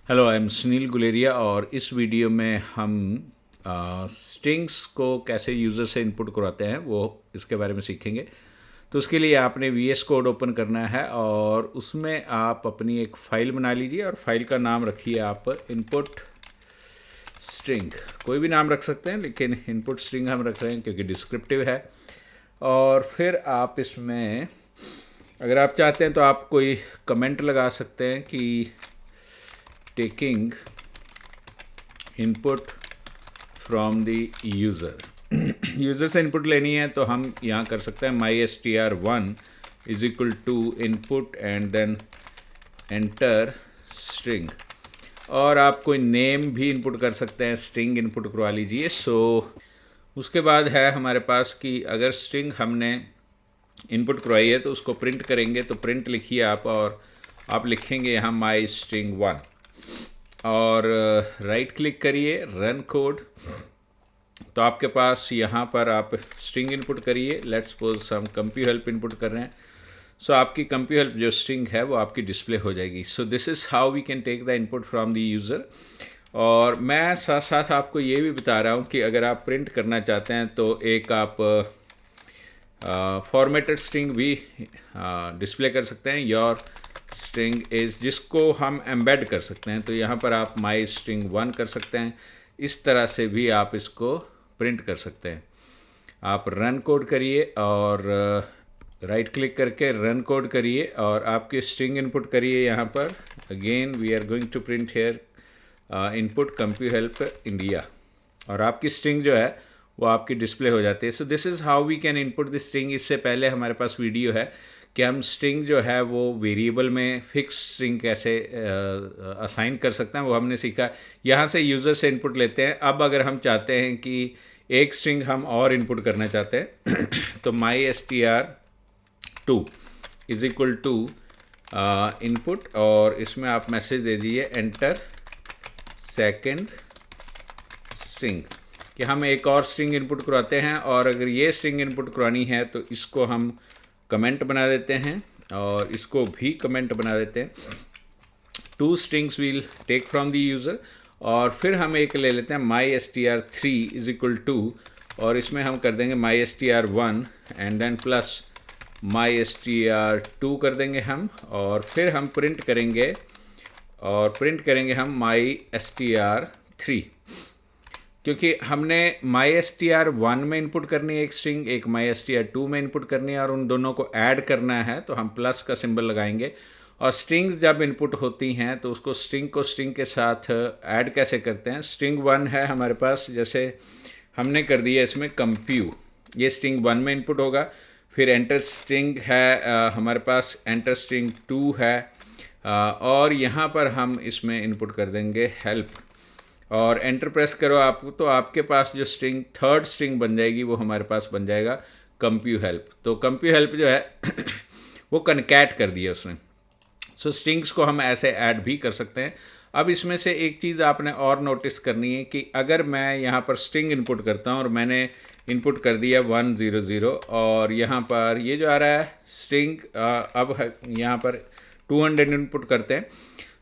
Hello, I am Sunil Guleria और इस video में हम स्ट्रिंग्स को कैसे यूज़र से इनपुट करवाते हैं वो इसके बारे में सीखेंगे। तो उसके लिए आपने VS कोड ओपन करना है और उसमें आप अपनी एक फ़ाइल बना लीजिए और फाइल का नाम रखिए आप इनपुट स्ट्रिंग। कोई भी नाम रख सकते हैं लेकिन इनपुट स्ट्रिंग हम रख रहे हैं क्योंकि डिस्क्रिप्टिव है। और फिर आप इसमें अगर आप चाहते हैं तो आप कोई कमेंट लगा सकते हैं कि taking input from the user user से इनपुट लेनी है तो हम यहाँ कर सकते हैं mystr1 is equal to input and then enter string. और आप कोई नेम भी इनपुट कर सकते हैं, स्ट्रिंग इनपुट करवा लीजिए। उसके बाद है हमारे पास कि अगर स्ट्रिंग हमने इनपुट करवाई है तो उसको प्रिंट करेंगे, तो प्रिंट लिखिए आप और आप लिखेंगे यहाँ mystring1 और राइट क्लिक करिए रन कोड। तो आपके पास यहाँ पर आप स्ट्रिंग इनपुट करिए, लेट्स सपोज हम कंप्यू हेल्प इनपुट कर रहे हैं। सो आपकी कंप्यू हेल्प जो स्ट्रिंग है वो आपकी डिस्प्ले हो जाएगी। So this is how we can take the input from the user. और मैं साथ साथ आपको ये भी बता रहा हूँ कि अगर आप प्रिंट करना चाहते हैं तो एक आप फॉर्मेटेड स्ट्रिंग भी डिस्प्ले कर सकते हैं। योर स्ट्रिंग इज़, जिसको हम एम्बेड कर सकते हैं। तो यहाँ पर आप mystring1 कर सकते हैं। इस तरह से भी आप इसको प्रिंट कर सकते हैं। आप रन कोड करिए और राइट क्लिक करके रन कोड करिए और आपकी स्ट्रिंग इनपुट करिए। यहाँ पर again we are going to print here input कंप्यू हेल्प इंडिया और आपकी स्ट्रिंग जो है वो आपकी डिस्प्ले हो जाती है। So this is how we can input the string. इससे पहले हमारे पास वीडियो है कि हम स्ट्रिंग जो है वो वेरिएबल में फिक्स स्ट्रिंग कैसे असाइन कर सकते हैं, वो हमने सीखा। यहाँ से यूज़र से इनपुट लेते हैं। अब अगर हम चाहते हैं कि एक स्ट्रिंग हम और इनपुट करना चाहते हैं तो mystr2 is equal to input और इसमें आप मैसेज दे दीजिए एंटर सेकेंड स्ट्रिंग कि हम एक और स्ट्रिंग इनपुट करवाते हैं। और अगर ये स्ट्रिंग इनपुट करवानी है तो इसको हम कमेंट बना देते हैं और इसको भी कमेंट बना देते हैं। Two strings will take from the user और फिर हम एक ले लेते हैं mystr3 इज इक्वल टू और इसमें हम कर देंगे mystr1 and then plus mystr2 कर देंगे हम और फिर हम प्रिंट करेंगे हम mystr3 क्योंकि हमने mystr1 में इनपुट करनी है एक स्ट्रिंग, एक mystr2 में इनपुट करनी है और उन दोनों को ऐड करना है। तो हम प्लस का सिंबल लगाएंगे और स्ट्रिंग्स जब इनपुट होती हैं तो उसको स्ट्रिंग के साथ ऐड कैसे करते हैं। स्ट्रिंग 1 है हमारे पास, जैसे हमने कर दिया इसमें कंप्यू, ये स्ट्रिंग 1 में इनपुट होगा। फिर एंटर स्ट्रिंग है हमारे पास, एंटर स्ट्रिंग 2 है और यहाँ पर हम इसमें इनपुट कर देंगे हेल्प और एंटर प्रेस करो आप, तो आपके पास जो स्ट्रिंग थर्ड स्ट्रिंग बन जाएगी वो हमारे पास बन जाएगा कंप्यू हेल्प। तो कंप्यू हेल्प जो है वो कनकैट कर दिया उसने। सो स्ट्रिंग्स को हम ऐसे ऐड भी कर सकते हैं। अब इसमें से एक चीज़ आपने और नोटिस करनी है कि अगर मैं यहाँ पर स्ट्रिंग इनपुट करता हूँ और मैंने इनपुट कर दिया 100 और यहाँ पर ये जो आ रहा है स्ट्रिंग, अब यहाँ पर 200 इनपुट करते हैं।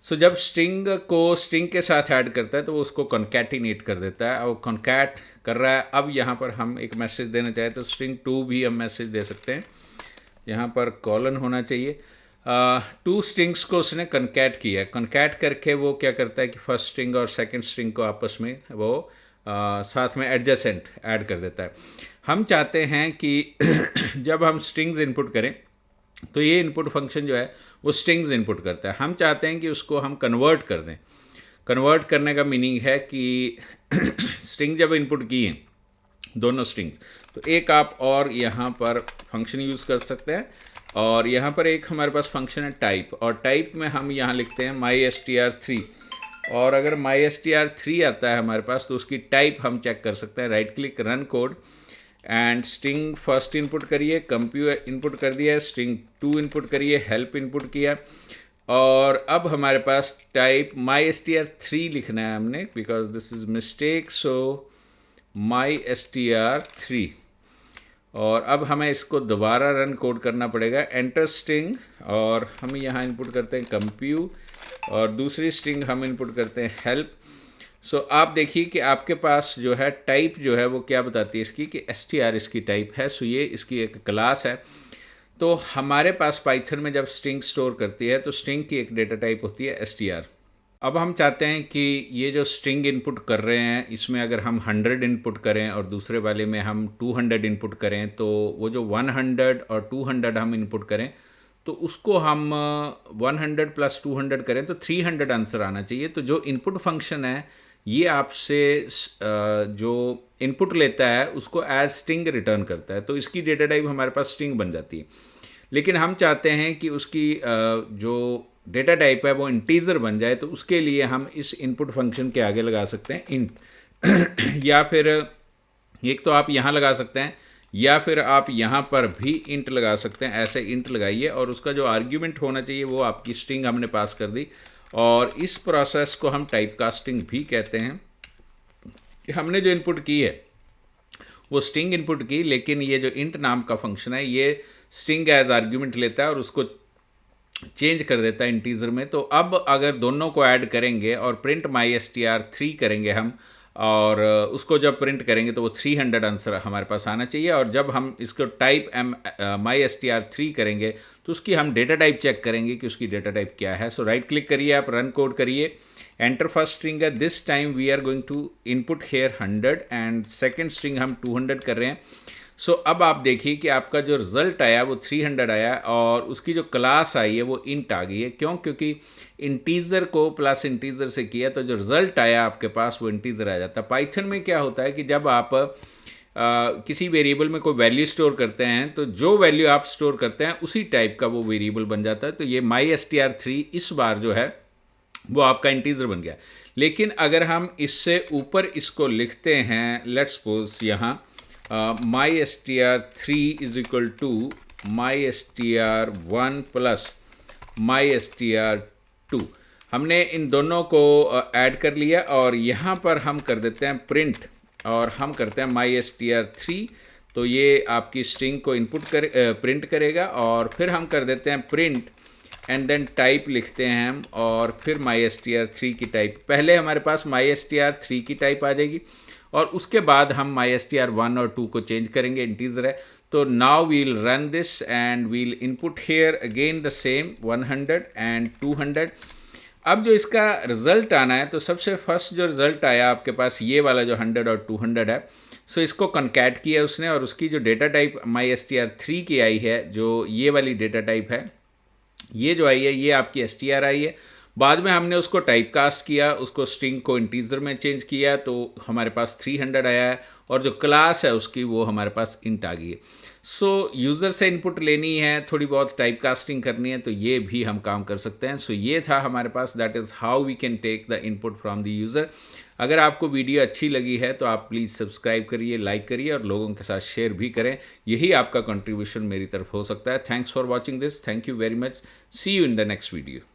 सो जब स्ट्रिंग को स्ट्रिंग के साथ ऐड करता है तो वो उसको कॉन्कैटिनेट कर देता है और कॉन्कैट कर रहा है। अब यहाँ पर हम एक मैसेज देना चाहें तो स्ट्रिंग 2 भी हम मैसेज दे सकते हैं, यहाँ पर कॉलन होना चाहिए। 2 स्ट्रिंग्स को उसने कॉन्कैट किया, कॉन्कैट करके वो क्या करता है कि फर्स्ट स्ट्रिंग और सेकंड स्ट्रिंग को आपस में वो साथ में एडजेसेंट ऐड कर देता है। हम चाहते हैं कि जब हम स्ट्रिंग्स इनपुट करें तो ये इनपुट फंक्शन जो है वो स्ट्रिंग्स इनपुट करता है। हम चाहते हैं कि उसको हम कन्वर्ट कर दें। कन्वर्ट करने का मीनिंग है कि स्ट्रिंग जब इनपुट की हैं दोनों स्ट्रिंग्स, तो एक आप और यहाँ पर फंक्शन यूज़ कर सकते हैं और यहाँ पर एक हमारे पास फंक्शन है टाइप और टाइप में हम यहाँ लिखते हैं mystr3 और अगर mystr3 आता है हमारे पास तो उसकी टाइप हम चेक कर सकते हैं। Right click run code and string first input करिए, कंप्यू इनपुट कर दिया, स्ट्रिंग 2 इनपुट करिए, हेल्प इनपुट किया और अब हमारे पास टाइप mystr3 लिखना है हमने because this is mistake. So mystr3 और अब हमें इसको दोबारा रन कोड करना पड़ेगा, एंटर स्ट्रिंग और हम यहाँ इनपुट करते हैं कंप्यू और दूसरी स्ट्रिंग हम इनपुट करते हैं हेल्प। सो आप देखिए कि आपके पास जो है टाइप जो है वो क्या बताती है इसकी, कि str इसकी टाइप है। सो ये इसकी एक क्लास है। तो हमारे पास पाइथन में जब स्ट्रिंग स्टोर करती है तो स्ट्रिंग की एक डेटा टाइप होती है str। अब हम चाहते हैं कि ये जो स्ट्रिंग इनपुट कर रहे हैं इसमें अगर हम 100 इनपुट करें और दूसरे वाले में हम 200 इनपुट करें, तो वो जो 100 और 200 हम इनपुट करें तो उसको हम 100 प्लस 200 करें तो 300 आंसर आना चाहिए। तो जो इनपुट फंक्शन है ये आपसे जो इनपुट लेता है उसको एज स्ट्रिंग रिटर्न करता है, तो इसकी डेटा टाइप हमारे पास स्ट्रिंग बन जाती है। लेकिन हम चाहते हैं कि उसकी जो डेटा टाइप है वो इंटीजर बन जाए, तो उसके लिए हम इस इनपुट फंक्शन के आगे लगा सकते हैं इंट या फिर एक तो आप यहाँ लगा सकते हैं या फिर आप यहाँ पर भी इंट लगा सकते हैं। ऐसे इंट लगाइए और उसका जो आर्ग्यूमेंट होना चाहिए वो आपकी स्ट्रिंग हमने पास कर दी, और इस प्रोसेस को हम टाइप कास्टिंग भी कहते हैं। हमने जो इनपुट की है वो स्ट्रिंग इनपुट की, लेकिन ये जो इंट नाम का फंक्शन है ये स्ट्रिंग एज आर्ग्यूमेंट लेता है और उसको चेंज कर देता है इंटीजर में। तो अब अगर दोनों को ऐड करेंगे और प्रिंट mystr3 करेंगे हम, और उसको जब प्रिंट करेंगे तो वो 300 आंसर हमारे पास आना चाहिए। और जब हम इसको टाइप mystr3 करेंगे तो उसकी हम डेटा टाइप चेक करेंगे कि उसकी डेटा टाइप क्या है। सो राइट क्लिक करिए, आप रन कोड करिए, एंटर फर्स्ट स्ट्रिंग है, this time we are going to input here 100 and second string हम 200 कर रहे हैं। सो अब आप देखिए कि आपका जो रिज़ल्ट आया वो 300 आया और उसकी जो क्लास आई है वो इंट आ गई है। क्यों? क्योंकि इंटीजर को प्लस इंटीजर से किया तो जो रिज़ल्ट आया आपके पास वो इंटीजर आ जाता है। पाइथन में क्या होता है कि जब आप किसी वेरिएबल में कोई वैल्यू स्टोर करते हैं तो जो वैल्यू आप स्टोर करते हैं उसी टाइप का वो वेरिएबल बन जाता है। तो ये mystr3 इस बार जो है वो आपका इंटीजर बन गया। लेकिन अगर हम इससे ऊपर इसको लिखते हैं, लेट्स सपोज यहाँ mystr3 is equal to mystr1 plus mystr2, हमने इन दोनों को ऐड कर लिया और यहाँ पर हम कर देते हैं प्रिंट और हम करते हैं mystr3। तो ये आपकी स्ट्रिंग को इनपुट प्रिंट करेगा और फिर हम कर देते हैं प्रिंट एंड देन टाइप लिखते हैं हम, और फिर mystr3 की टाइप, पहले हमारे पास mystr3 की टाइप आ जाएगी और उसके बाद हम mystr1 और 2 को चेंज करेंगे, इंटीजर है। तो now we'll run this and we'll input here again the same 100 and 200। अब जो इसका रिजल्ट आना है तो सबसे फर्स्ट जो रिजल्ट आया आपके पास ये वाला जो 100 और 200 है, सो इसको कनकैट किया उसने और उसकी जो डेटा टाइप mystr3 की आई है, जो ये वाली डेटा टाइप है, ये जो आई है ये आपकी str आई है। बाद में हमने उसको टाइप कास्ट किया, उसको स्ट्रिंग को इंटीजर में चेंज किया तो हमारे पास 300 आया है और जो क्लास है उसकी वो हमारे पास इंट आ गई है। सो यूज़र से इनपुट लेनी है, थोड़ी बहुत टाइप कास्टिंग करनी है तो ये भी हम काम कर सकते हैं। सो ये था हमारे पास, that is how we can take the input from the user. अगर आपको वीडियो अच्छी लगी है तो आप प्लीज़ सब्सक्राइब करिए, लाइक करिए और लोगों के साथ शेयर भी करें। यही आपका कंट्रीब्यूशन मेरी तरफ हो सकता है। Thanks for watching this, thank you very much, see you in the next video.